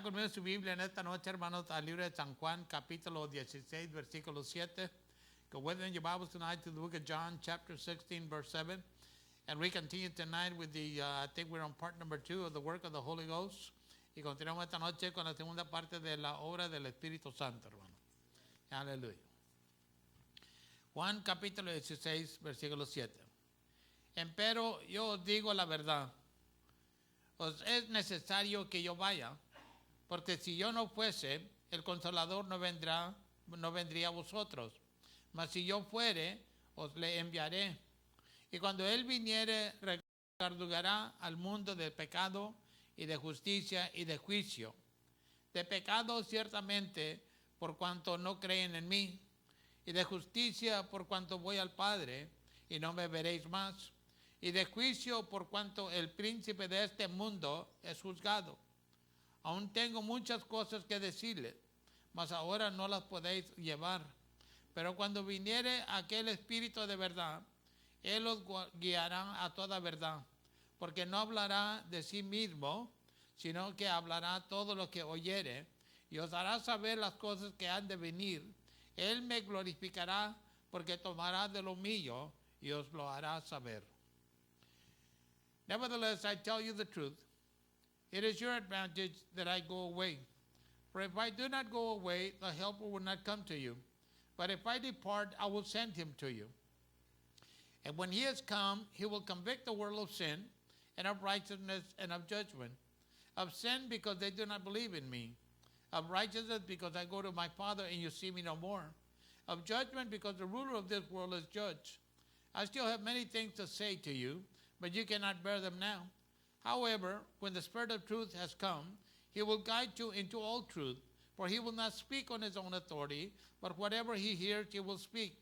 Abra conmigo su Biblia en esta noche, hermanos, al libro de San Juan, capítulo 16, versículo 7. Go with in your Bibles tonight to the book of John, chapter 16, verse 7. And we continue tonight with I think we're on part number 2 of the work of the Holy Ghost. Y continuamos esta noche con la segunda parte de la obra del Espíritu Santo, hermano. Aleluya. Juan, capítulo 16, versículo 7. Empero yo os digo la verdad. Os es necesario que yo vaya, porque si yo no fuese, el Consolador no vendría a vosotros. Mas si yo fuere, os le enviaré. Y cuando él viniere, recargará al mundo de pecado y de justicia y de juicio. De pecado ciertamente, por cuanto no creen en mí. Y de justicia, por cuanto voy al Padre y no me veréis más. Y de juicio, por cuanto el príncipe de este mundo es juzgado. Aún tengo muchas cosas que decirles, mas ahora no las podéis llevar. Pero cuando viniere aquel Espíritu de verdad, Él os guiará a toda verdad, porque no hablará de sí mismo, sino que hablará todo lo que oyere, y os hará saber las cosas que han de venir. Él me glorificará, porque tomará de lo mío, y os lo hará saber. Nevertheless, I tell you the truth. It is your advantage that I go away. For if I do not go away, the Helper will not come to you. But if I depart, I will send him to you. And when he has come, he will convict the world of sin, and of righteousness, and of judgment. Of sin, because they do not believe in me. Of righteousness, because I go to my Father, and you see me no more. Of judgment, because the ruler of this world is judged. I still have many things to say to you, but you cannot bear them now. However, when the Spirit of truth has come, he will guide you into all truth, for he will not speak on his own authority, but whatever he hears he will speak,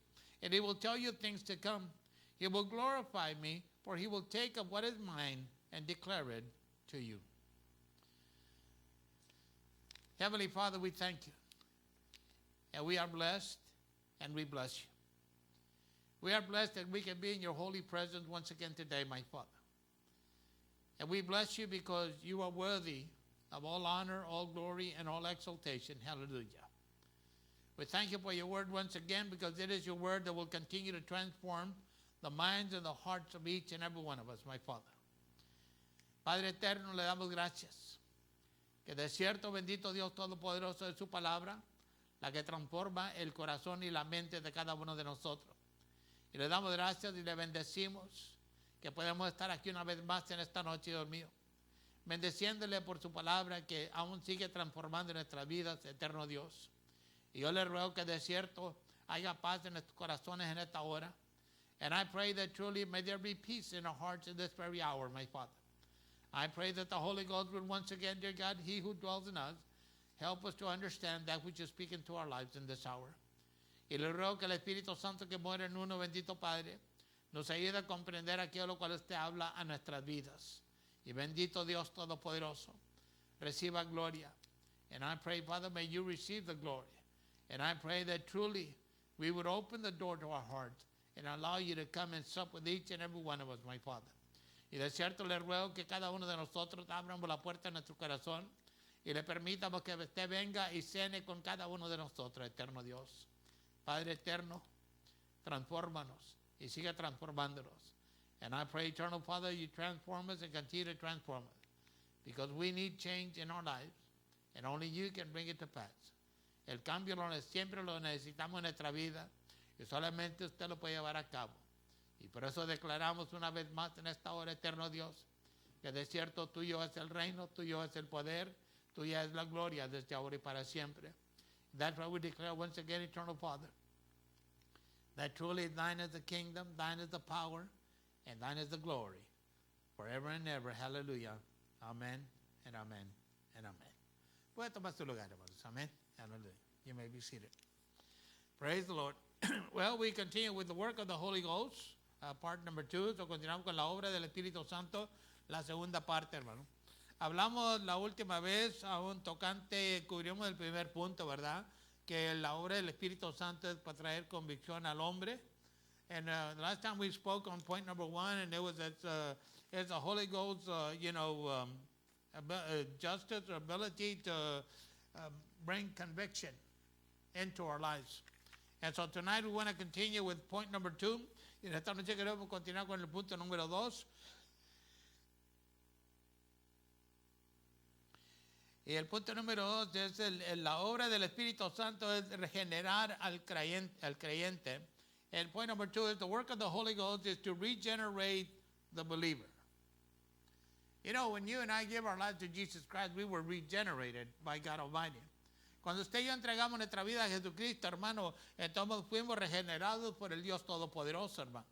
and he will tell you things to come. He will glorify me, for he will take of what is mine and declare it to you. Heavenly Father, we thank you, and we are blessed, and we bless you. We are blessed that we can be in your holy presence once again today, my Father. And we bless you because you are worthy of all honor, all glory, and all exaltation. Hallelujah. We thank you for your word once again, because it is your word that will continue to transform the minds and the hearts of each and every one of us, my Father. Padre eterno, le damos gracias. Que de cierto, bendito Dios Todopoderoso, es su palabra, la que transforma el corazón y la mente de cada uno de nosotros. Y le damos gracias y le bendecimos que podemos estar aquí una vez más en esta noche, Dios mío, bendeciéndole por su palabra que aún sigue transformando nuestras vidas, eterno Dios. Y yo le ruego que de cierto haya paz en nuestros corazones en esta hora. And I pray that truly may there be peace in our hearts in this very hour, my Father. I pray that the Holy Ghost will once again, dear God, he who dwells in us, help us to understand that which is speaking to our lives in this hour. Y le ruego que el Espíritu Santo que muere en uno, bendito Padre, nos ayude a comprender aquello lo cual usted habla a nuestras vidas. Y bendito Dios Todopoderoso, reciba gloria. And I pray, Father, may you receive the glory. And I pray that truly we would open the door to our hearts and allow you to come and sup with each and every one of us, my Father. Y de cierto le ruego que cada uno de nosotros abramos la puerta de nuestro corazón y le permitamos que usted venga y cene con cada uno de nosotros, eterno Dios. Padre eterno, transfórmanos y siga transformándonos. And I pray, eternal Father, you transform us and continue to transform us, because we need change in our lives, and only you can bring it to pass. El cambio siempre lo necesitamos en nuestra vida, y solamente usted lo puede llevar a cabo. Y por eso declaramos una vez más en esta hora, eterno Dios, que de cierto tuyo es el reino, tuyo es el poder, tuya es la gloria desde ahora y para siempre. That's why we declare once again, eternal Father, that truly thine is the kingdom, thine is the power, and thine is the glory, forever and ever. Hallelujah. Amen, and amen, and amen. Puede tomar su lugar, hermanos. Amen. Hallelujah. You may be seated. Praise the Lord. Well, we continue with the work of the Holy Ghost, part number 2. So continuamos con la obra del Espíritu Santo, la segunda parte, hermano. Hablamos la última vez, aún tocante, cubrimos el primer punto, ¿verdad? Que la obra del Espíritu Santo es para traer convicción al hombre. And the last time we spoke on point number 1, and it was that as the Holy Ghost, justice or ability to bring conviction into our lives. And so tonight we want to continue with point number 2. Y esta noche queremos continuar con el punto número 2. Y el punto número 2 es la obra del Espíritu Santo es regenerar al creyente. And point number 2 is the work of the Holy Ghost is to regenerate the believer. You know, when you and I give our lives to Jesus Christ, we were regenerated by God Almighty. Cuando usted y yo entregamos nuestra vida a Jesucristo, hermano, entonces fuimos regenerados por el Dios Todopoderoso, hermano.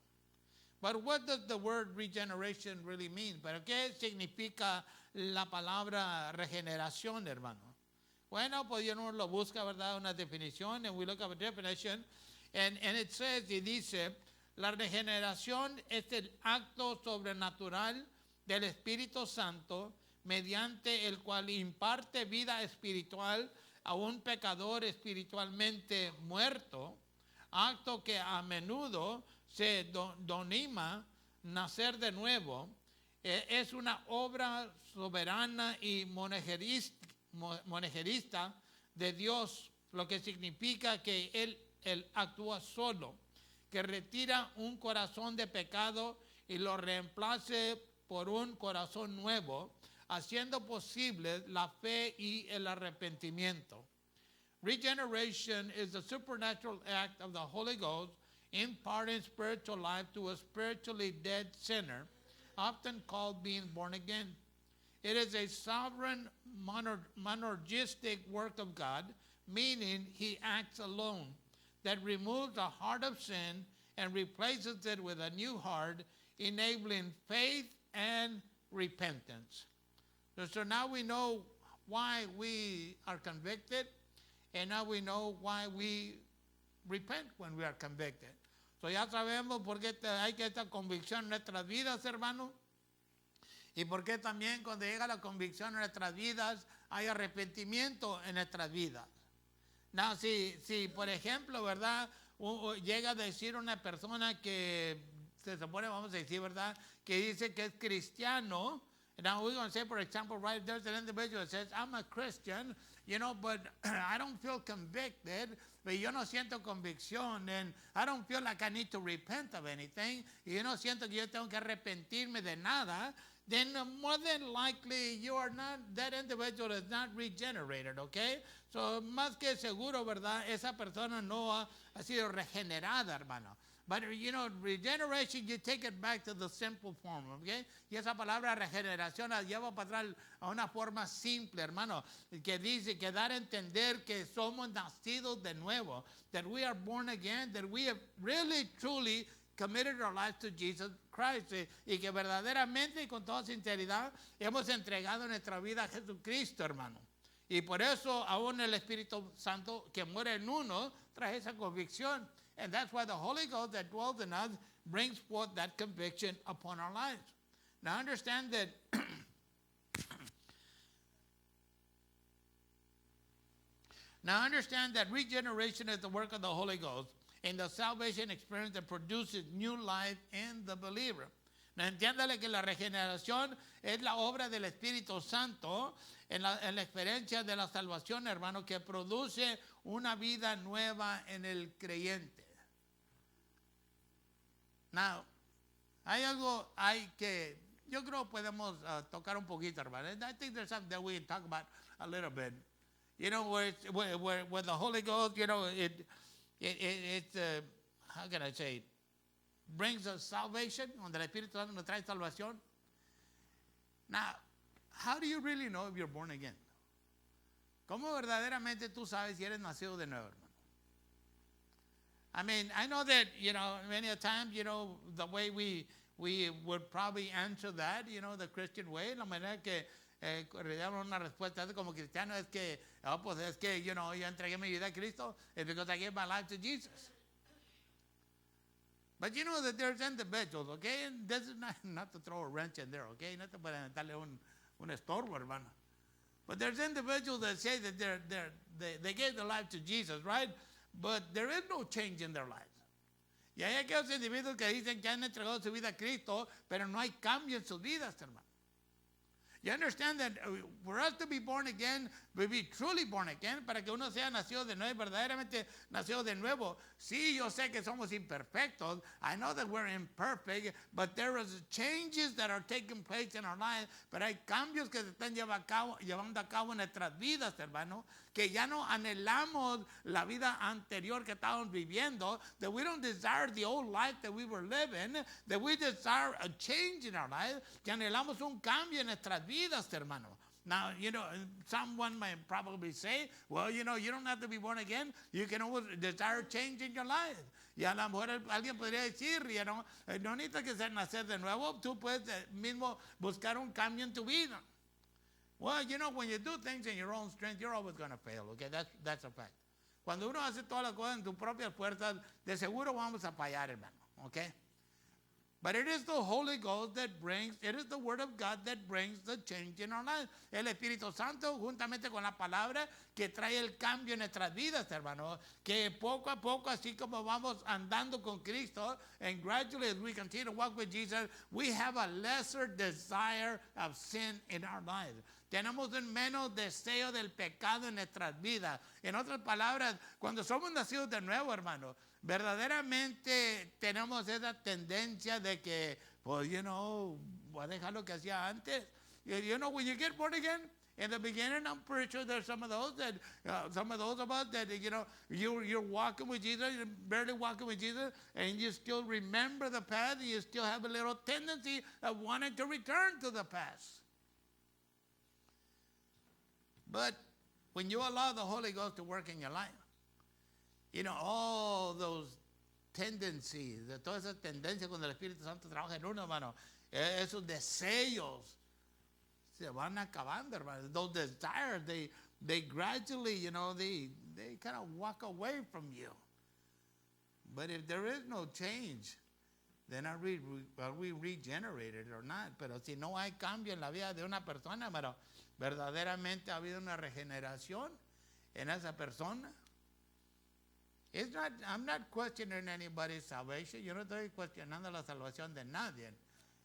But what does the word regeneration really mean? ¿Pero qué significa la palabra regeneración, hermano? Bueno, pues uno lo busca, ¿verdad? Una definición, and we look up a definition, and it says, y dice, la regeneración es el acto sobrenatural del Espíritu Santo mediante el cual imparte vida espiritual a un pecador espiritualmente muerto, acto que a menudo se denomina nacer de nuevo. Es una obra soberana y monegerista de Dios, lo que significa que Él actúa solo, que retira un corazón de pecado y lo reemplace por un corazón nuevo, haciendo posible la fe y el arrepentimiento. Regeneration is the supernatural act of the Holy Ghost imparting spiritual life to a spiritually dead sinner, often called being born again. It is a sovereign monergistic work of God, meaning He acts alone, that removes the heart of sin and replaces it with a new heart, enabling faith and repentance. So now we know why we are convicted, and now we know why we repent when we are convicted. So ya sabemos por qué hay que esta convicción en nuestras vidas, hermano, y por qué también cuando llega la convicción en nuestras vidas hay arrepentimiento en nuestras vidas. Now, si por ejemplo, ¿verdad? Llega a decir una persona que se supone, vamos a decir, ¿verdad? Que dice que es cristiano. Now we're going to say, for example, right, there's an individual that says, I'm a Christian, you know, but I don't feel convicted, but yo no siento convicción, and I don't feel like I need to repent of anything, y yo no siento que yo tengo que arrepentirme de nada, then more than likely you are not, that individual is not regenerated, okay? So, más que seguro, ¿verdad? Esa persona no ha sido regenerada, hermano. But, you know, regeneration, you take it back to the simple form, okay? Y esa palabra regeneración la lleva para atrás a una forma simple, hermano, que dice, que dar a entender que somos nacidos de nuevo, that we are born again, that we have really, truly committed our lives to Jesus Christ, y que verdaderamente y con toda sinceridad hemos entregado nuestra vida a Jesucristo, hermano. Y por eso aún el Espíritu Santo que muere en uno trae esa convicción. And that's why the Holy Ghost that dwells in us brings forth that conviction upon our lives. Now understand that regeneration is the work of the Holy Ghost in the salvation experience that produces new life in the believer. Now entiéndale que la regeneración es la obra del Espíritu Santo en la experiencia de la salvación, hermano, que produce una vida nueva en el creyente. Now, hay algo que yo creo podemos tocar un poquito, hermano. I think there's something that we can talk about a little bit. You know, where the Holy Ghost, you know, it how can I say it? Brings us salvation, donde el Espíritu Santo nos trae salvación. Now, how do you really know if you're born again? ¿Cómo verdaderamente tú sabes si eres nacido de nuevo, hermano? I mean, I know that, you know, many a times, you know, the way we would probably answer that, you know, the Christian way, la manera que le damos una respuesta como cristiano es que, pues es que, you know, yo entregué mi vida a Cristo, it's because I gave my life to Jesus. But you know that there's individuals, okay, and this is not to throw a wrench in there, okay, not para darle un estorbo, hermano. But there's individuals that say that they gave their life to Jesus, right? But there is no change in their lives. Y hay aquellos individuos que dicen que han entregado su vida a Cristo, pero no hay cambio en sus vidas, hermano. You understand that for us to be born again, we be truly born again, para que uno sea nacido de nuevo, verdaderamente nacido de nuevo. Sí, yo sé que somos imperfectos. I know that we're imperfect, but there is changes that are taking place in our lives. Pero hay cambios que se están llevando a cabo en nuestras vidas, hermano, que ya no anhelamos la vida anterior que estábamos viviendo, that we don't desire the old life that we were living, that we desire a change in our life, que anhelamos un cambio en nuestras vidas, hermano. Now, someone might probably say, well, you don't have to be born again. You can always desire change in your life. Y a lo mejor alguien podría decir, no necesitas que ser nacer de nuevo. Tú puedes mismo buscar un cambio en tu vida. Well, when you do things in your own strength, you're always going to fail, okay? That's a fact. Cuando uno hace todas las cosas en tus propias fuerzas, de seguro vamos a fallar, hermano, okay? But it is the Holy Ghost it is the Word of God that brings the change in our lives. El Espíritu Santo, juntamente con la palabra, que trae el cambio en nuestras vidas, hermano. Que poco a poco, así como vamos andando con Cristo, and gradually as we continue to walk with Jesus, we have a lesser desire of sin in our lives. Tenemos un menos deseo del pecado en nuestras vidas. En otras palabras, cuando somos nacidos de nuevo, hermano, verdaderamente tenemos esa tendencia de que, pues, voy a dejar lo que hacía antes. When you get born again, in the beginning, I'm pretty sure there's some of those of us that, you're walking with Jesus, you're barely walking with Jesus, and you still remember the past, and you still have a little tendency of wanting to return to the past. But when you allow the Holy Ghost to work in your life, all those tendencies, todas esas tendencias cuando el Espíritu Santo trabaja en uno, hermano, esos deseos se van acabando, hermano. Those desires, they gradually, they kind of walk away from you. But if there is no change, then are we regenerated or not? Pero si no hay cambio en la vida de una persona, hermano, verdaderamente ha habido una regeneración en esa persona. I'm not questioning anybody's salvation. Yo no estoy cuestionando la salvación de nadie.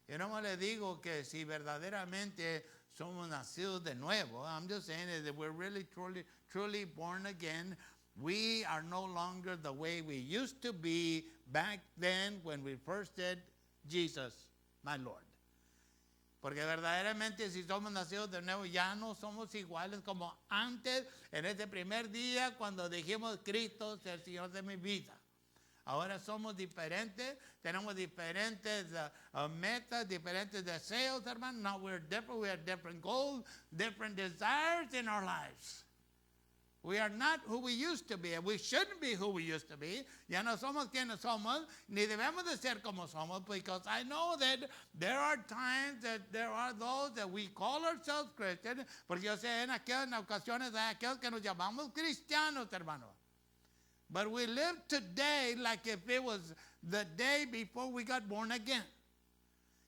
Yo no le digo que si verdaderamente somos nacidos de nuevo. I'm just saying that we're really, truly born again. We are no longer the way we used to be back then when we first said, Jesus, my Lord. Porque verdaderamente si somos nacidos de nuevo ya no somos iguales como antes en ese primer día cuando dijimos Cristo es el Señor de mi vida. Ahora somos diferentes, tenemos diferentes metas, diferentes deseos, hermano. Now we're different, we have different goals, different desires in our lives. We are not who we used to be, and we shouldn't be who we used to be. Ya no somos quienes somos, ni debemos de ser como somos, because I know that there are times that there are those that we call ourselves Christians, porque yo sé en aquellas ocasiones hay aquellos que nos llamamos cristianos, hermano. But we live today like if it was the day before we got born again.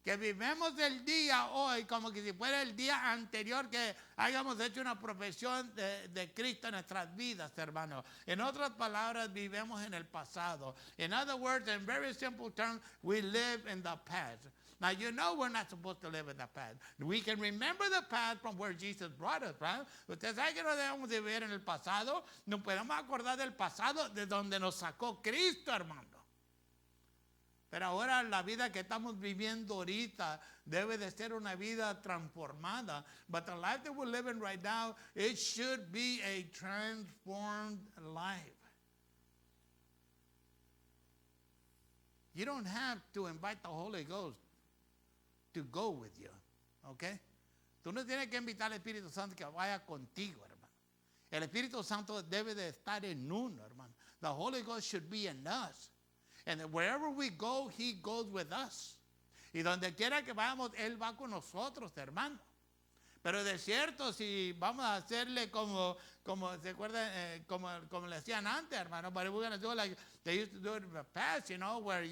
Que vivemos el día hoy como que si fuera el día anterior que hayamos hecho una profesión de Cristo en nuestras vidas, hermano. En otras palabras, vivemos en el pasado. In other words, in very simple terms, we live in the past. Now, we're not supposed to live in the past. We can remember the past from where Jesus brought us, right? Usted sabe que no debemos de vivir en el pasado. Nos podemos acordar del pasado de donde nos sacó Cristo, hermano. Pero ahora la vida que estamos viviendo ahorita debe de ser una vida transformada. But the life that we're living right now, it should be a transformed life. You don't have to invite the Holy Ghost to go with you, okay? Tú no tienes que invitar al Espíritu Santo que vaya contigo, hermano. El Espíritu Santo debe de estar en uno, hermano. The Holy Ghost should be in us. And wherever we go, He goes with us. Y donde quiera que vayamos, Él va con nosotros, hermano. Pero de cierto, si vamos a hacerle como se acuerdan, como le hacían antes, hermano, but we're going to do it like they used to do it in the past, where,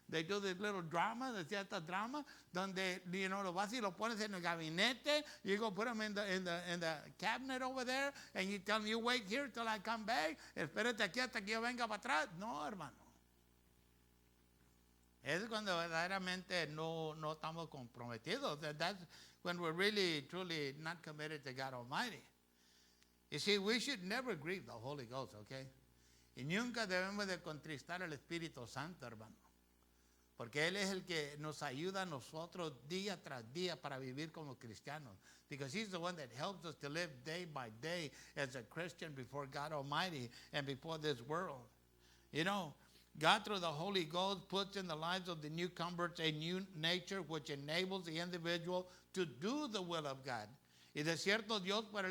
they do this little drama, de cierta drama, donde, lo vas y lo pones en el gabinete, you go put them in the cabinet over there, and you tell them, you wait here till I come back, espérate aquí hasta que yo venga para atrás. No, hermano. Es cuando verdaderamente no estamos comprometidos. That's when we're really, truly not committed to God Almighty. You see, we should never grieve the Holy Ghost, okay? Y nunca debemos de contristar al Espíritu Santo, hermano. Porque Él es el que nos ayuda a nosotros día tras día para vivir como cristianos. Because He's the one that helps us to live day by day as a Christian before God Almighty and before this world. You know, God through the Holy Ghost puts in the lives of the new converts a new nature which enables the individual to do the will of God. Y de cierto, Dios por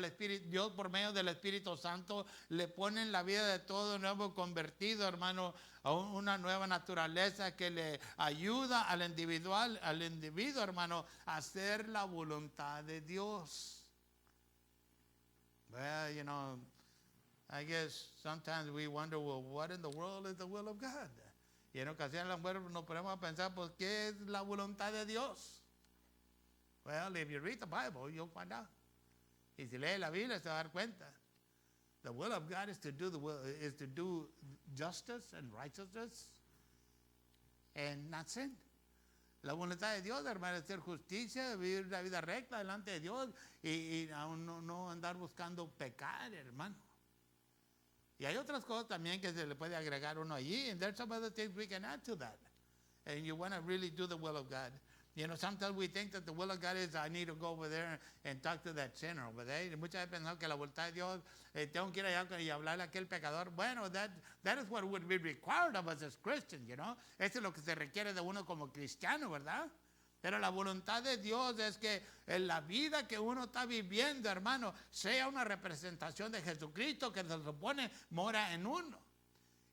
medio del Espíritu Santo le pone en la vida de todo nuevo convertido, hermano, a una nueva naturaleza que le ayuda al individuo, hermano, a hacer la voluntad de Dios. Well, you know, I guess sometimes we wonder, well, what in the world is the will of God? Y en ocasiones nos ponemos a pensar, pues, ¿qué es la voluntad de Dios? Well, if you read the Bible, you'll find out. Y si lee la Biblia, se va a dar cuenta. The will of God is to do justice and righteousness and not sin. La voluntad de Dios, hermano, es hacer justicia, vivir la vida recta delante de Dios y aún no andar buscando pecar, hermano. Y hay otras cosas también que se le puede agregar uno allí. And there's some other things we can add to that. And you want to really do the will of God. You know, sometimes we think that the will of God is I need to go over there and talk to that sinner over there. Y muchas veces pensamos que la voluntad de Dios, tengo que ir allá y hablarle a aquel pecador. Bueno, that is what would be required of us as Christians, you know. Eso es lo que se requiere de uno como cristiano, ¿verdad? Pero la voluntad de Dios es que en la vida que uno está viviendo, hermano, sea una representación de Jesucristo que se supone mora en uno.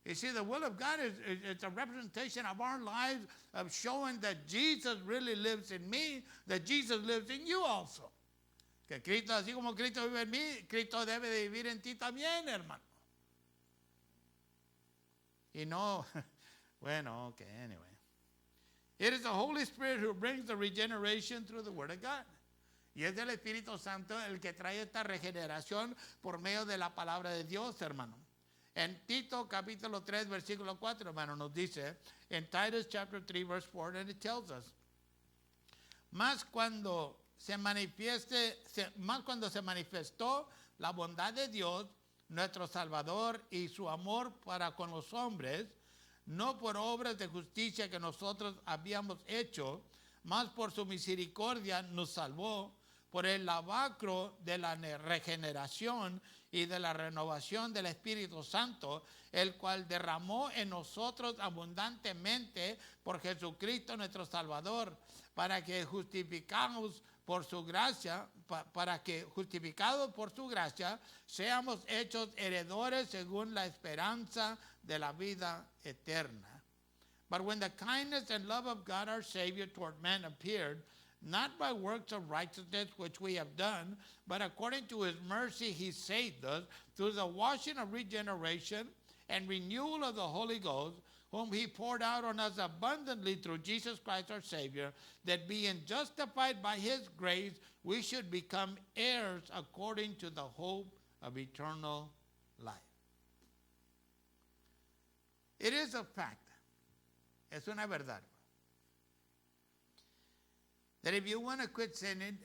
You see, the will of God is a representation of our lives, of showing that Jesus really lives in me, that Jesus lives in you also. Que Cristo, así como Cristo vive en mí, Cristo debe de vivir en ti también, hermano. Y no, bueno, okay, anyway. It is the Holy Spirit who brings the regeneration through the Word of God. Y es el Espíritu Santo el que trae esta regeneración por medio de la palabra de Dios, hermano. En Tito capítulo 3 versículo 4, hermano, nos dice, en Titus chapter 3 verse 4, and it tells us, más cuando se manifestó la bondad de Dios, nuestro Salvador, y su amor para con los hombres, no por obras de justicia que nosotros habíamos hecho, mas por su misericordia nos salvó, por el lavacro de la regeneración y de la renovación del Espíritu Santo, el cual derramó en nosotros abundantemente por Jesucristo nuestro Salvador, para que justificados por su gracia, seamos hechos heredores según la esperanza de la vida eterna. But when the kindness and love of God our Savior toward men appeared, not by works of righteousness which we have done, but according to His mercy He saved us through the washing of regeneration and renewal of the Holy Ghost, whom He poured out on us abundantly through Jesus Christ our Savior, that being justified by His grace, we should become heirs according to the hope of eternal life. It is a fact. Es una verdad. That if you want to quit sinning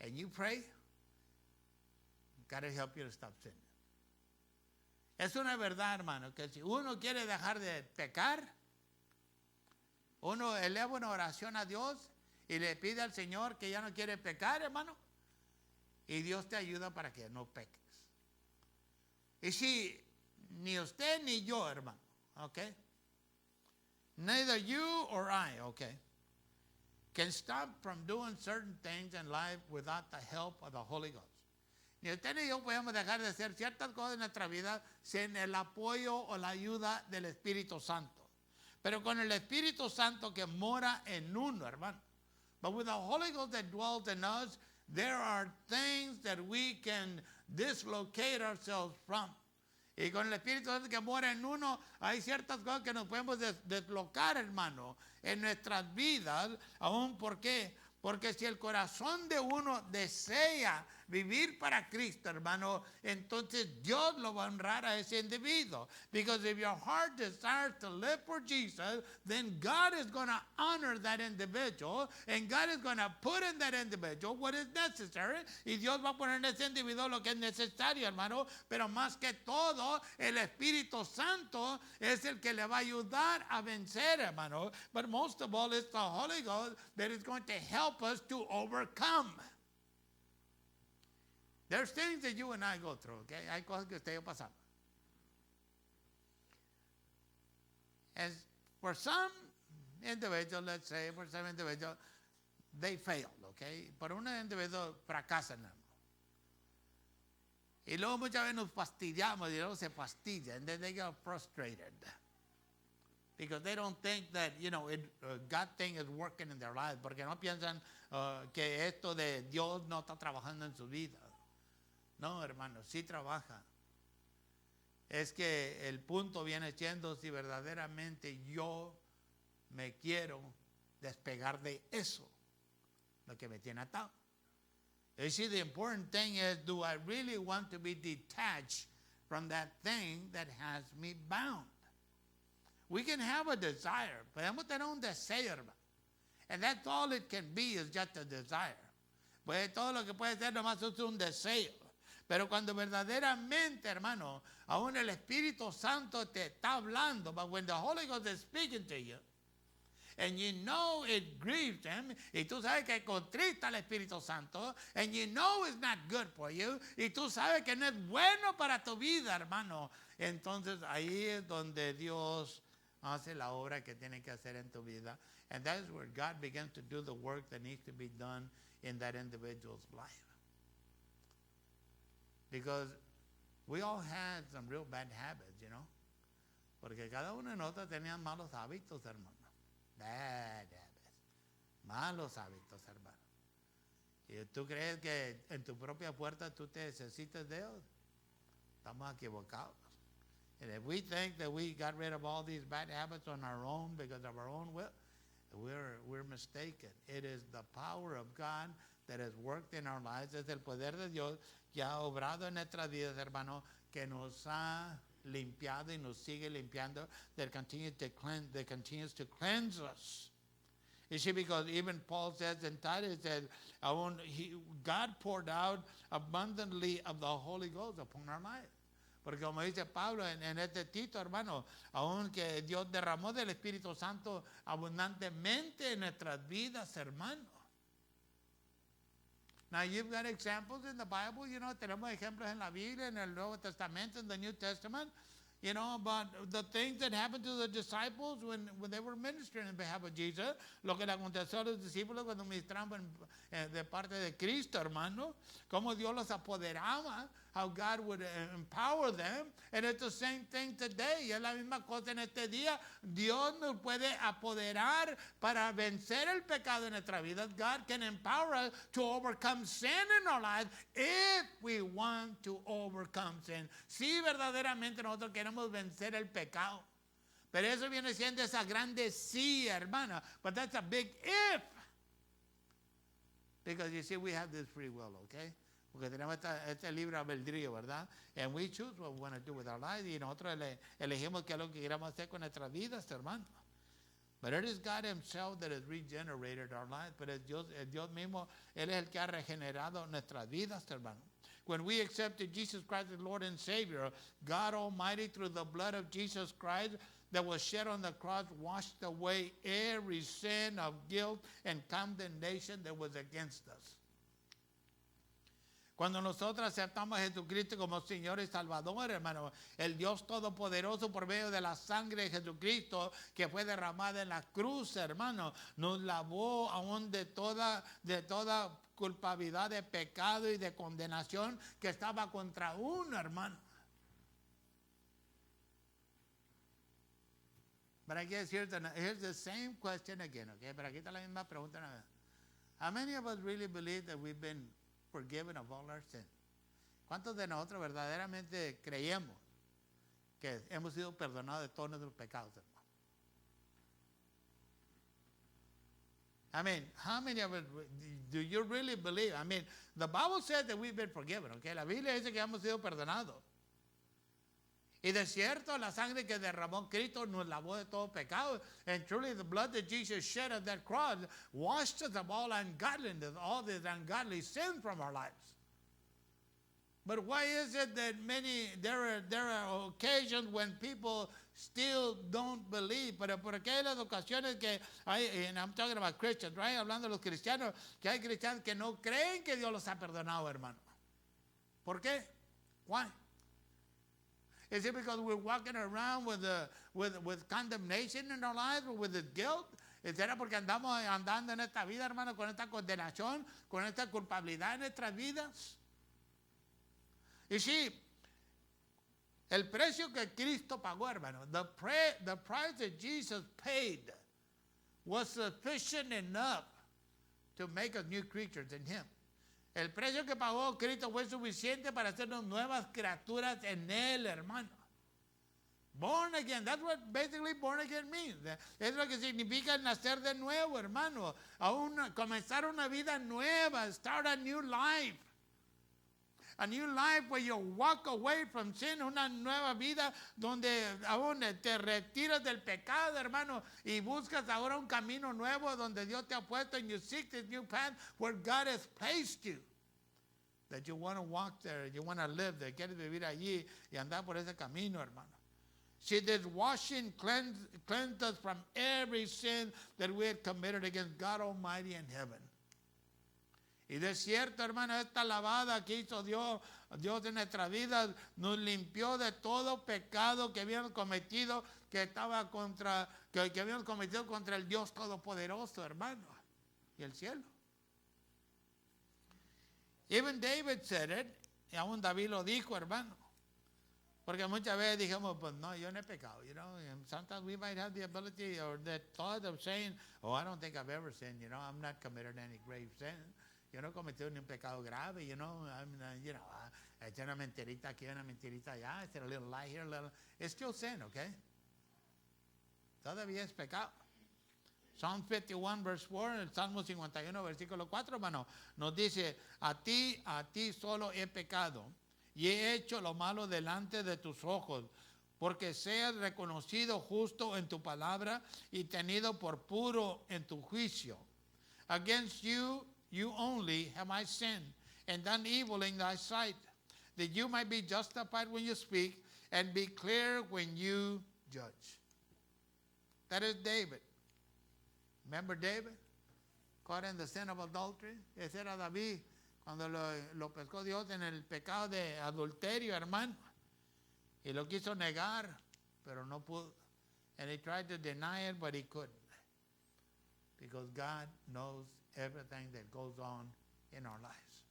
and you pray, God will help you to stop sinning. Es una verdad, hermano, que si uno quiere dejar de pecar, uno eleva una oración a Dios y le pide al Señor que ya no quiere pecar, hermano, y Dios te ayuda para que no peques. Y si ni usted ni yo, hermano, okay? Neither you or I, okay, can stop from doing certain things in life without the help of the Holy Ghost. Ni usted ni yo podemos dejar de hacer ciertas cosas en nuestra vida sin el apoyo o la ayuda del Espíritu Santo. Pero con el Espíritu Santo que mora en uno, hermano. But with the Holy Ghost that dwells in us, there are things that we can dislocate ourselves from. Y con el Espíritu Santo que mora en uno, hay ciertas cosas que nos podemos desbloquear, hermano, en nuestras vidas. ¿Aún por qué? Porque si el corazón de uno desea vivir para Cristo, hermano, entonces Dios lo va a honrar a ese individuo. Because if your heart desires to live for Jesus, then God is going to honor that individual, and God is going to put in that individual what is necessary, y Dios va a poner en ese individuo lo que es necesario, hermano. Pero más que todo, el Espíritu Santo es el que le va a ayudar a vencer, hermano. But most of all, it's the Holy Ghost that is going to help us to overcome. There's things that you and I go through, okay? Hay cosas que usted y yo pasamos. As for some individuals, let's say, for some individuals, they failed, okay? Por un individuo fracasan, hermano. Y luego muchas veces nos fastidiamos y luego se fastidia, and then they get frustrated. Because they don't think that, God thing is working in their lives. Porque no piensan que esto de Dios no está trabajando en su vida. No, hermano, sí trabaja. Es que el punto viene siendo si verdaderamente yo me quiero despegar de eso, lo que me tiene atado. You see, the important thing is, do I really want to be detached from that thing that has me bound? We can have a desire. Podemos tener un deseo, hermano. And that's all it can be, is just a desire. Pues todo lo que puede ser nomás es un deseo. Pero cuando verdaderamente, hermano, aún el Espíritu Santo te está hablando, but when the Holy Ghost is speaking to you, and you know it grieves him, y tú sabes que contrista al Espíritu Santo, and you know it's not good for you, y tú sabes que no es bueno para tu vida, hermano, entonces ahí es donde Dios hace la obra que tiene que hacer en tu vida. And that is where God begins to do the work that needs to be done in that individual's life. Because we all had some real bad habits, Porque cada uno de nosotros tenía malos hábitos, hermano. Bad habits. Malos hábitos, hermano. ¿Y tú crees que en tu propia puerta tú te necesitas de Dios? Estamos equivocados. And if we think that we got rid of all these bad habits on our own because of our own will, we're mistaken. It is the power of God that has worked in our lives. Es el poder de Dios que ha obrado en nuestras vidas, hermano, que nos ha limpiado y nos sigue limpiando, that continues to cleanse us. You see, because even Paul says in Titus that God poured out abundantly of the Holy Ghost upon our lives. Porque como dice Pablo en este Tito, hermano, aunque Dios derramó del Espíritu Santo abundantemente en nuestras vidas, hermano. Now you've got examples in the Bible, tenemos ejemplos en la Biblia, en el Nuevo Testamento, in the New Testament, about the things that happened to the disciples when they were ministering in behalf of Jesus, lo que le aconteció a los discípulos cuando ministraban de parte de Cristo, hermano, cómo Dios los apoderaba, how God would empower them, and it's the same thing today, y es la misma cosa en este día. Dios nos puede apoderar para vencer el pecado en nuestra vida. God can empower us to overcome sin in our lives if we want to overcome sin. Si verdaderamente nosotros queremos vencer el pecado. Pero eso viene siendo esa grande sí, hermana. But that's a big if. Because you see, we have this free will, okay? Porque tenemos este libre albedrío, ¿verdad? And we choose what we want to do with our lives. Y nosotros elegimos qué es lo que queremos hacer con nuestras vidas, hermano. But it is God himself that has regenerated our lives. Pero es Dios mismo, Él es el que ha regenerado nuestras vidas, hermano. When we accepted Jesus Christ as Lord and Savior, God Almighty, through the blood of Jesus Christ that was shed on the cross, washed away every sin of guilt and condemnation that was against us. Cuando nosotros aceptamos a Jesucristo como Señor y Salvador, hermano, el Dios Todopoderoso por medio de la sangre de Jesucristo que fue derramada en la cruz, hermano, nos lavó aún de toda culpabilidad de pecado y de condenación que estaba contra uno, hermano. But I guess here's the same question again, okay? Pero aquí está la misma pregunta. How many of us really believe that we've been forgiven of all our sins? ¿Cuántos de nosotros verdaderamente creemos que hemos sido perdonados de todos nuestros pecados, hermano? I mean, how many of us do you really believe? I mean, the Bible says that we've been forgiven, okay? La Biblia dice que hemos sido perdonados. Y de cierto, la sangre que derramó Cristo nos lavó de todo pecado. And truly, the blood that Jesus shed on that cross washed us of all ungodliness, all this ungodly sin from our lives. But why is it that there are occasions when people still don't believe? Pero ¿por qué hay las ocasiones que hay, and I'm talking about Christians, right? Hablando de los cristianos, que hay cristianos que no creen que Dios los ha perdonado, hermano? ¿Por qué? Why? Is it because we're walking around with condemnation in our lives, or with the guilt? ¿Será porque andamos andando en esta vida, hermano, con esta condenación, con esta culpabilidad en nuestras vidas? You see, el precio que Cristo pagó, hermano, the price that Jesus paid was sufficient enough to make us new creatures in Him. El precio que pagó Cristo fue suficiente para hacernos nuevas criaturas en Él, hermano. Born again, that's what basically born again means. Es lo que significa nacer de nuevo, hermano. Comenzar una vida nueva, start a new life. A new life where you walk away from sin, una nueva vida donde aún te retiras del pecado, hermano, y buscas ahora un camino nuevo donde Dios te ha puesto, and you seek this new path where God has placed you. That you want to walk there, you want to live there, quieres vivir allí y andar por ese camino, hermano. See, this washing cleansed us from every sin that we had committed against God Almighty in heaven. Y de cierto, hermano, esta lavada que hizo Dios en nuestra vida nos limpió de todo pecado que habíamos cometido, que habíamos cometido contra el Dios Todopoderoso, hermano, y el cielo. Even David said it, y aún David lo dijo, hermano. Porque muchas veces dijimos, pues no, yo no he pecado, you know. And sometimes we might have the ability or the thought of saying, oh, I don't think I've ever sinned, you know. I'm not committed any grave sin. Yo no he cometido ni un pecado grave, you know. Eché una mentirita aquí, una mentirita allá. It's a little lie here, a little. It's still sin, okay? Todavía es pecado. Psalm 51, verse 4, el Salmo 51, versículo 4, hermano, nos dice, a ti solo he pecado y he hecho lo malo delante de tus ojos, porque seas reconocido justo en tu palabra y tenido por puro en tu juicio. Against you only have I sinned and done evil in thy sight, that you might be justified when you speak and be clear when you judge. That is David. Remember David? Caught in the sin of adultery. Ese era David cuando lo pescó Dios en el pecado de adulterio, hermano. Y lo quiso negar, pero no pudo. And he tried to deny it, but he couldn't. Because God knows everything that goes on in our lives.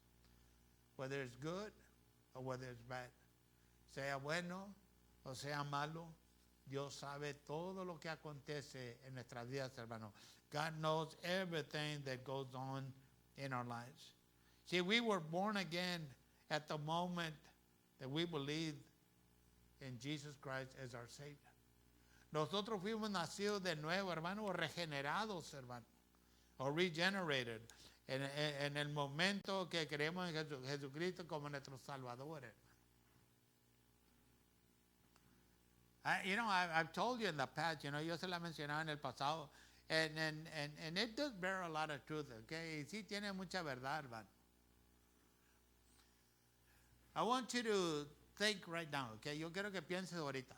Whether it's good or whether it's bad. Sea bueno o sea malo, Dios sabe todo lo que acontece en nuestras vidas, hermano. God knows everything that goes on in our lives. See, we were born again at the moment that we believed in Jesus Christ as our Savior. Nosotros fuimos nacidos de nuevo, hermano, o regenerados, hermano, o regenerated, en el momento que creemos en Jesucristo como nuestro Salvador, hermano. I've told you in the past, yo se la mencionaba en el pasado, and it does bear a lot of truth, okay? Y sí tiene mucha verdad, hermano. I want you to think right now, okay? Yo quiero que pienses ahorita.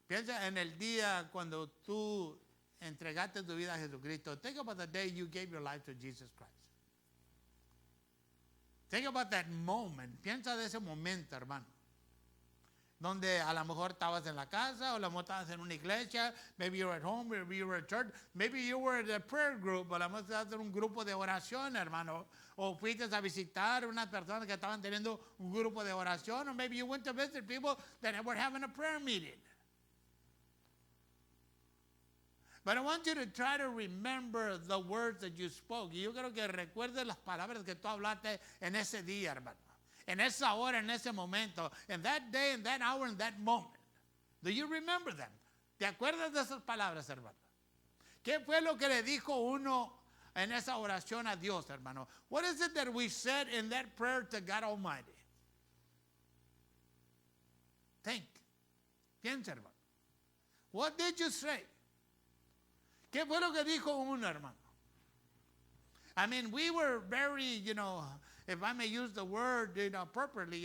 Piensa en el día cuando tú entregaste tu vida a Jesucristo. Think about the day you gave your life to Jesus Christ. Think about that moment. Piensa de ese momento, hermano. Donde a lo mejor estabas en la casa, o a lo mejor estabas en una iglesia, maybe you were at home, maybe you were at church, maybe you were at a prayer group, o a lo mejor estabas en un grupo de oración, hermano, o fuiste a visitar unas personas que estaban teniendo un grupo de oración, or maybe you went to visit people that were having a prayer meeting. But I want you to try to remember the words that you spoke. Y yo quiero que recuerdes las palabras que tú hablaste en ese día, hermano. En esa hora, en ese momento, in that day, in that hour, in that moment. Do you remember them? ¿Te acuerdas de esas palabras, hermano? ¿Qué fue lo que le dijo uno en esa oración a Dios, hermano? What is it that we said in that prayer to God Almighty? Think. Piensa, hermano. What did you say? ¿Qué fue lo que dijo uno, hermano? I mean, we were very, if I may use the word, appropriately,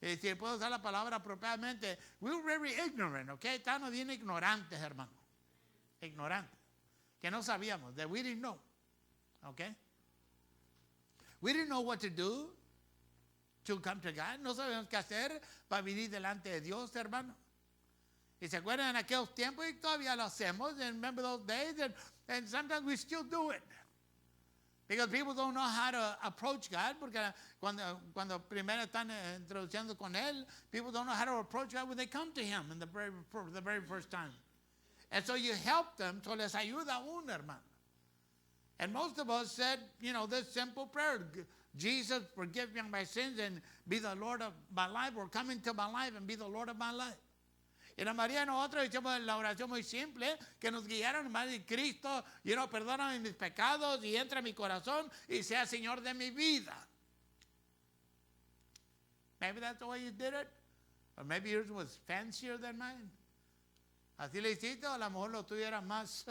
si puedo usar la palabra apropiadamente, we were very ignorant, okay? Estábamos bien ignorantes, hermano. Ignorantes. Que no sabíamos, that we didn't know, okay? We didn't know what to do to come to God. No sabíamos qué hacer para venir delante de Dios, hermano. Y se acuerdan en aquellos tiempos, y todavía lo hacemos, and remember those days, and sometimes we still do it. Because people don't know how to approach God, porque cuando primero están introduciendo con Él, people don't know how to approach God when they come to Him in the very first time. And so you help them, so les ayuda uno, hermano. And most of us said, this simple prayer, Jesus, forgive me my sins and be the Lord of my life, or come into my life and be the Lord of my life. Y la María nosotros hicimos la oración muy simple, que nos guiaron más de Cristo, perdóname mis pecados y entra en mi corazón y sea Señor de mi vida. Maybe that's the way you did it, or maybe yours was fancier than mine. Así le hiciste, o a lo mejor lo tuyo era más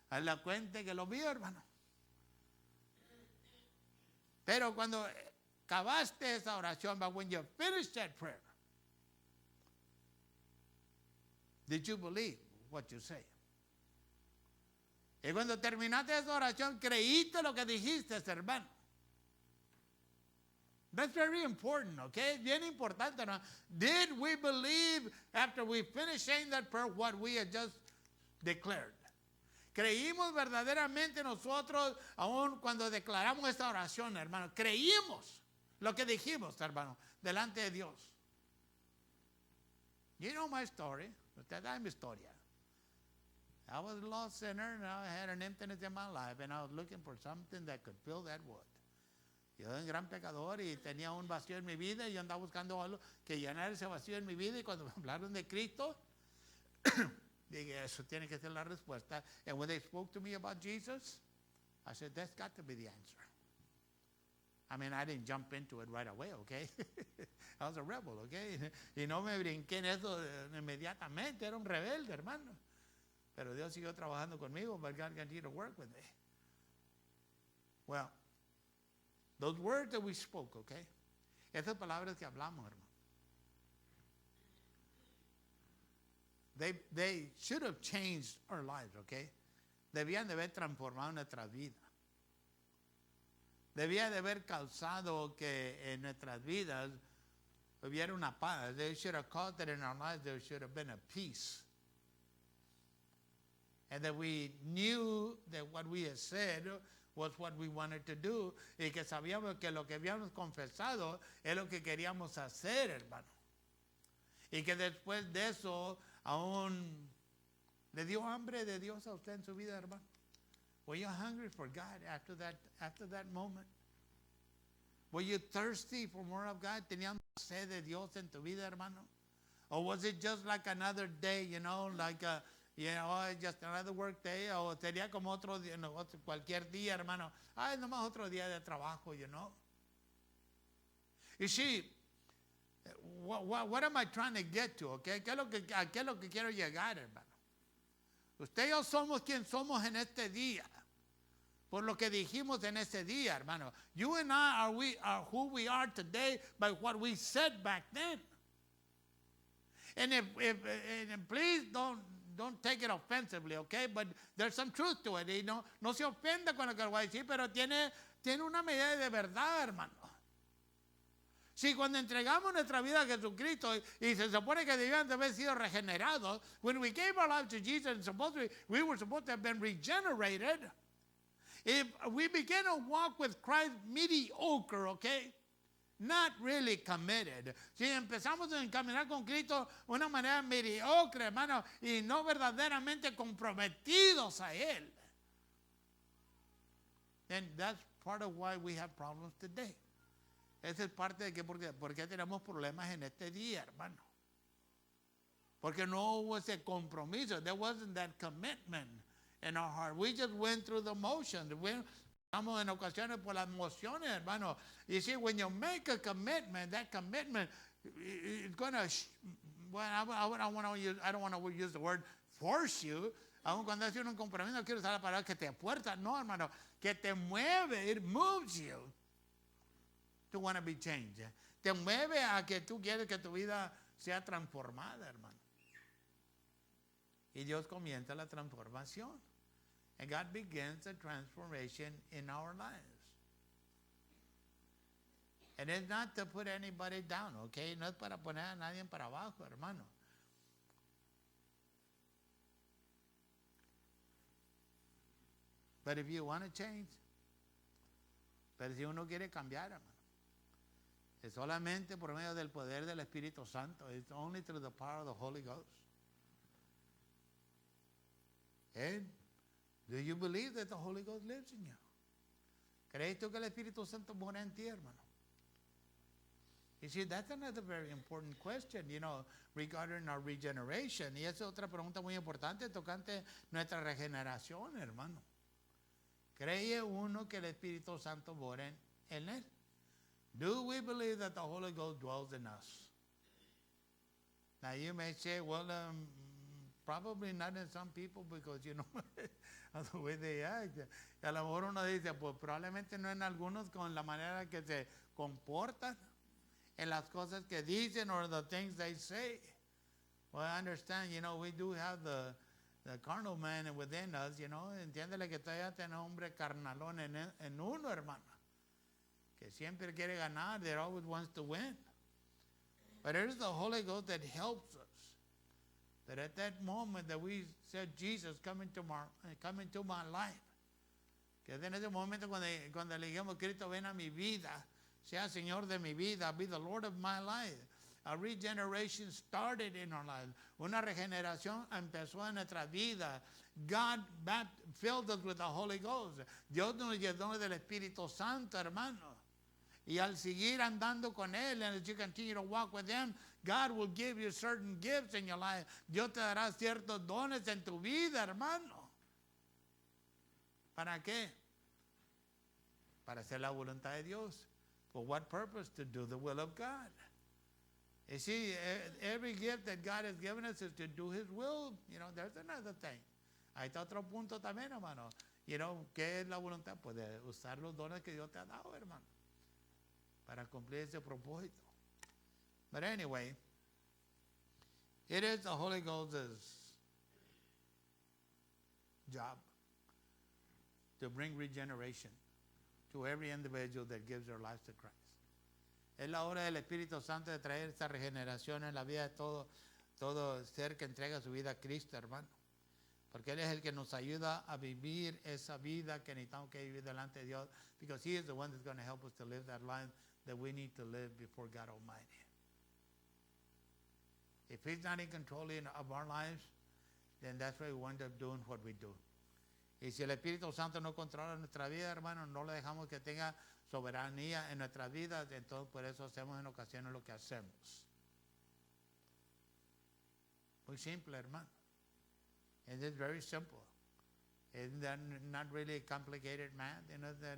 elocuente que lo mío, hermano. Pero cuando acabaste esa oración, but when you finished that prayer, did you believe what you say? Y cuando terminaste esa oración, ¿creíste lo que dijiste, hermano? That's very important, okay? Bien importante, ¿no? Did we believe after we finished saying that prayer what we had just declared? Creímos verdaderamente nosotros, aún cuando declaramos esta oración, hermano. Creímos lo que dijimos, hermano, delante de Dios. You know my story. Usted sabe mi historia. I was a lost sinner, and I had an emptiness in my life, and I was looking for something that could fill that void. Yo era un gran pecador y tenía un vacío en mi vida, y yo andaba buscando algo que llenara ese vacío en mi vida, y cuando me hablaron de Cristo, dije, eso tiene que ser la respuesta. And when they spoke to me about Jesus, I said, that's got to be the answer. I mean, I didn't jump into it right away, okay? I was a rebel, okay? Y no me brinqué en eso inmediatamente, era un rebelde, hermano. Pero Dios siguió trabajando conmigo, but God continued to work with me. Well, those words that we spoke, okay? Esas palabras que hablamos, hermano. They should have changed our lives, okay? Debían de haber transformado nuestra vida. Debía de haber causado que en nuestras vidas hubiera una paz. They should have caused that in our lives there should have been a peace. And that we knew that what we had said was what we wanted to do. Y que sabíamos que lo que habíamos confesado es lo que queríamos hacer, hermano. Y que después de eso aún le dio hambre de Dios a usted en su vida, hermano. Were you hungry for God after that moment? Were you thirsty for more of God? ¿Tenías sed de Dios en tu vida, hermano? Or was it just like another day, just another work day? O sería como otro día, cualquier día, hermano. Ay, nomás otro día de trabajo, You see, what am I trying to get to, okay? ¿A qué es lo que quiero llegar, hermano? Usted y yo somos quien somos en este día. Por lo que dijimos en ese día, hermano. You and I are who we are today by what we said back then. And and please don't take it offensively, okay? But there's some truth to it. No se ofenda con lo que voy a decir, pero tiene una medida de verdad, hermano. Si cuando entregamos nuestra vida a Jesucristo y se supone que debían de haber sido regenerados, when we gave our life to Jesus and we were supposed to have been regenerated, if we begin to walk with Christ mediocre, okay, not really committed. Si empezamos a caminar con Cristo de una manera mediocre, hermano, y no verdaderamente comprometidos a Él, then that's part of why we have problems today. Esa es parte de que porque tenemos problemas en este día, hermano. Porque no hubo ese compromiso. There wasn't that commitment in our heart. We just went through the motions. Estamos en ocasiones por las emociones, hermano. You see, when you make a commitment, that commitment is going to, well, I don't want to use the word force you. Aun cuando hace un compromiso, no quiero usar la palabra que te fuerza. No, hermano, que te mueve. It moves you to want to be changed. Te mueve a que tú quieres que tu vida sea transformada, hermano. Y Dios comienza la transformación. And God begins the transformation in our lives. And it's not to put anybody down, okay? No es para poner a nadie para abajo, hermano. But if you want to change, pero si uno quiere cambiar, hermano, es solamente por medio del poder del Espíritu Santo. It's only through the power of the Holy Ghost. And do you believe that the Holy Ghost lives in you? ¿Crees tú que el Espíritu Santo mora en ti, hermano? You see, that's another very important question, regarding our regeneration. Y esa es otra pregunta muy importante tocante nuestra regeneración, hermano. ¿Cree uno que el Espíritu Santo mora en él? Do we believe that the Holy Ghost dwells in us? Now you may say, well, probably not in some people because, of the way they act. Y a lo mejor uno dice, pues probablemente no en algunos con la manera que se comportan, en las cosas que dicen or the things they say. Well, I understand, we do have the carnal man within us, entiéndele que todavía tenemos hombre carnalón en uno, hermano, que siempre quiere ganar, that always wants to win. But it is the Holy Ghost that helps us. That at that moment that we said, Jesus, come into my life, que en ese momento cuando le dijimos, Cristo, ven a mi vida, sea Señor de mi vida, be the Lord of my life. A regeneration started in our lives. Una regeneración empezó en nuestra vida. God filled us with the Holy Ghost. Dios nos llenó del Espíritu Santo, hermano. Y al seguir andando con Él, and as you continue to walk with Him, God will give you certain gifts in your life. Dios te dará ciertos dones en tu vida, hermano. ¿Para qué? Para hacer la voluntad de Dios. For what purpose? To do the will of God. You see, every gift that God has given us is to do His will. There's another thing. Ahí está otro punto también, hermano. ¿Qué es la voluntad? Pues de usar los dones que Dios te ha dado, hermano, para cumplir ese propósito. But anyway, it is the Holy Ghost's job to bring regeneration to every individual that gives their lives to Christ. Es la obra del Espíritu Santo de traer esta regeneración en la vida de todo ser que entrega su vida a Cristo, hermano. Porque Él es el que nos ayuda a vivir esa vida que necesitamos que vivir delante de Dios. Because He is the one that's going to help us to live that life that we need to live before God Almighty. If He's not in control of our lives, then that's why we wind up doing what we do. Y si el Espíritu Santo no controla nuestra vida, hermano, no le dejamos que tenga soberanía en nuestras vidas, entonces por eso hacemos en ocasiones lo que hacemos. Muy simple, hermano. It is very simple. It's not really complicated math.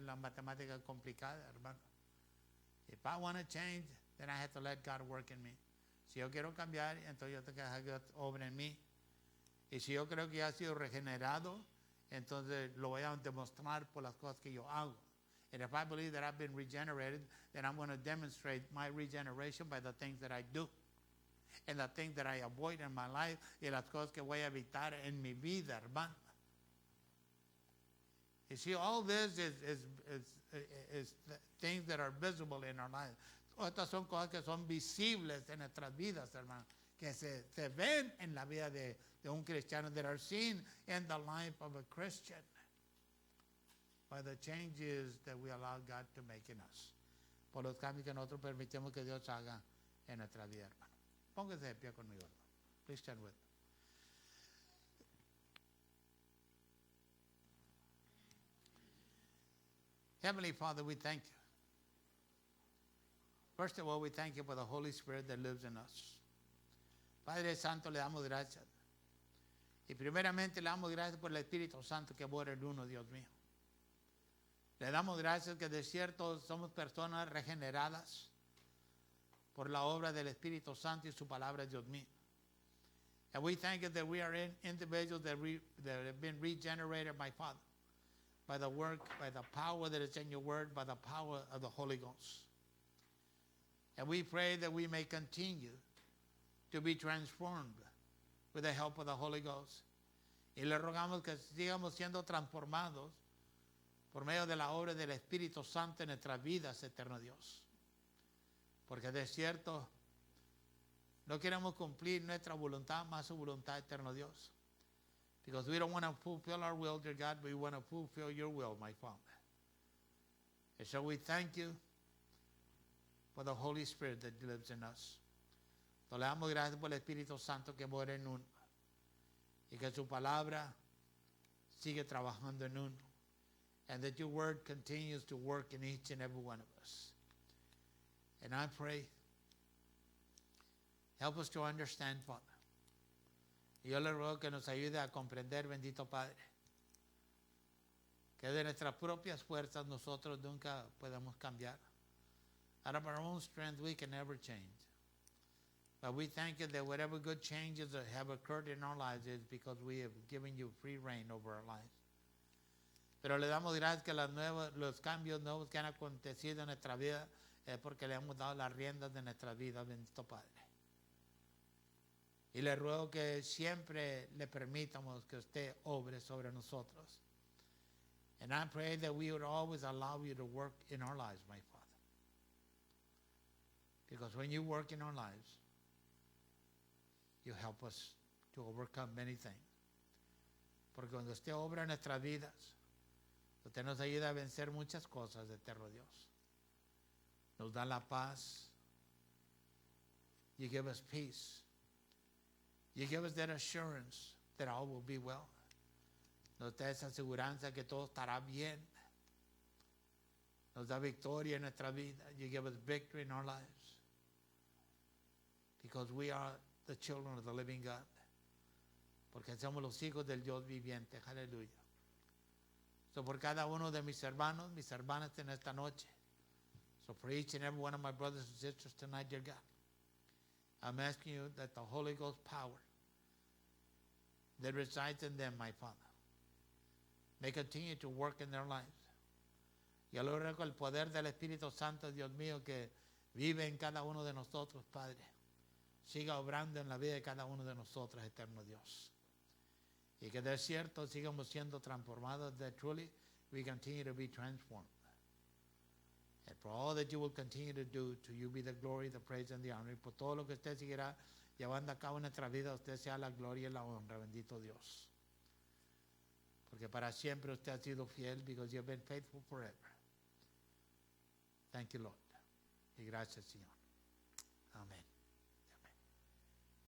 La matemática complicada, hermano. If I want to change, then I have to let God work in me. Si yo quiero cambiar, entonces yo tengo que dejar que Dios obre en mí. Y si yo creo que ya he sido regenerado, entonces lo voy a demostrar por las cosas que yo hago. And if I believe that I've been regenerated, then I'm going to demonstrate my regeneration by the things that I do. And the things that I avoid in my life, y las cosas que voy a evitar en mi vida, hermano. You see, all this is things that are visible in our lives. Estas son cosas que son visibles en nuestras vidas, hermano. Que se ven en la vida de un cristiano, that are seen in the life of a Christian by the changes that we allow God to make in us. Por los cambios que nosotros permitimos que Dios haga en nuestra vida, hermano. Póngase de pie conmigo, hermano. Please stand with me. Heavenly Father, we thank you. First of all, we thank you for the Holy Spirit that lives in us. Padre Santo, le damos gracias. Y primeramente le damos gracias por el Espíritu Santo que mora en uno, Dios mío. Le damos gracias que de cierto somos personas regeneradas por la obra del Espíritu Santo y su palabra, Dios mío. And we thank you that we are individuals that have been regenerated, my Father, by the work, by the power that is in your word, by the power of the Holy Ghost. And we pray that we may continue to be transformed with the help of the Holy Ghost. Y le rogamos que sigamos siendo transformados por medio de la obra del Espíritu Santo en nuestras vidas, eterno Dios. Porque de cierto, no queremos cumplir nuestra voluntad más su voluntad, eterno Dios. Because we don't want to fulfill our will, dear God, we want to fulfill your will, my Father. And so we thank you for the Holy Spirit that lives in us. Le damos gracias por el Espíritu Santo que mora en uno. Y que su palabra sigue trabajando en uno. And that your word continues to work in each and every one of us. And I pray, help us to understand, Father. Y yo le ruego que nos ayude a comprender, bendito Padre, que de nuestras propias fuerzas nosotros nunca podemos cambiar. Out of our own strength we can never change. But we thank you that whatever good changes that have occurred in our lives is because we have given you free reign over our lives. Pero le damos gracias que los cambios nuevos que han acontecido en nuestra vida es porque le hemos dado las riendas de nuestra vida, bendito Padre. Y le ruego que siempre le permitamos que usted obre sobre nosotros. And I pray that we would always allow you to work in our lives, my Father. Because when you work in our lives, you help us to overcome many things. Porque cuando usted obra en nuestras vidas, usted nos ayuda a vencer muchas cosas, eterno Dios. Nos da la paz. You give us peace. You give us that assurance that all will be well. Nos da esa aseguranza que todo estará bien. Nos da victoria en nuestra vida. You give us victory in our lives. Because we are the children of the living God. Porque somos los hijos del Dios viviente. Aleluya. So por cada uno de mis hermanos, mis hermanas en esta noche. So for each and every one of my brothers and sisters tonight, dear God, I'm asking you that the Holy Ghost power that resides in them, my Father, may continue to work in their lives. Y al orar con el poder del Espíritu Santo, Dios mío, que vive en cada uno de nosotros, Padre, siga obrando en la vida de cada uno de nosotros, eterno Dios. Y que de cierto sigamos siendo transformados, that truly we continue to be transformed. And for all that you will continue to do, to you be the glory, the praise, and the honor. Y por todo lo que usted seguirá llevando a cabo en nuestra vida, usted sea la gloria y la honra, bendito Dios. Porque para siempre usted ha sido fiel, because you have been faithful forever. Thank you, Lord. Y gracias, Señor. Amén.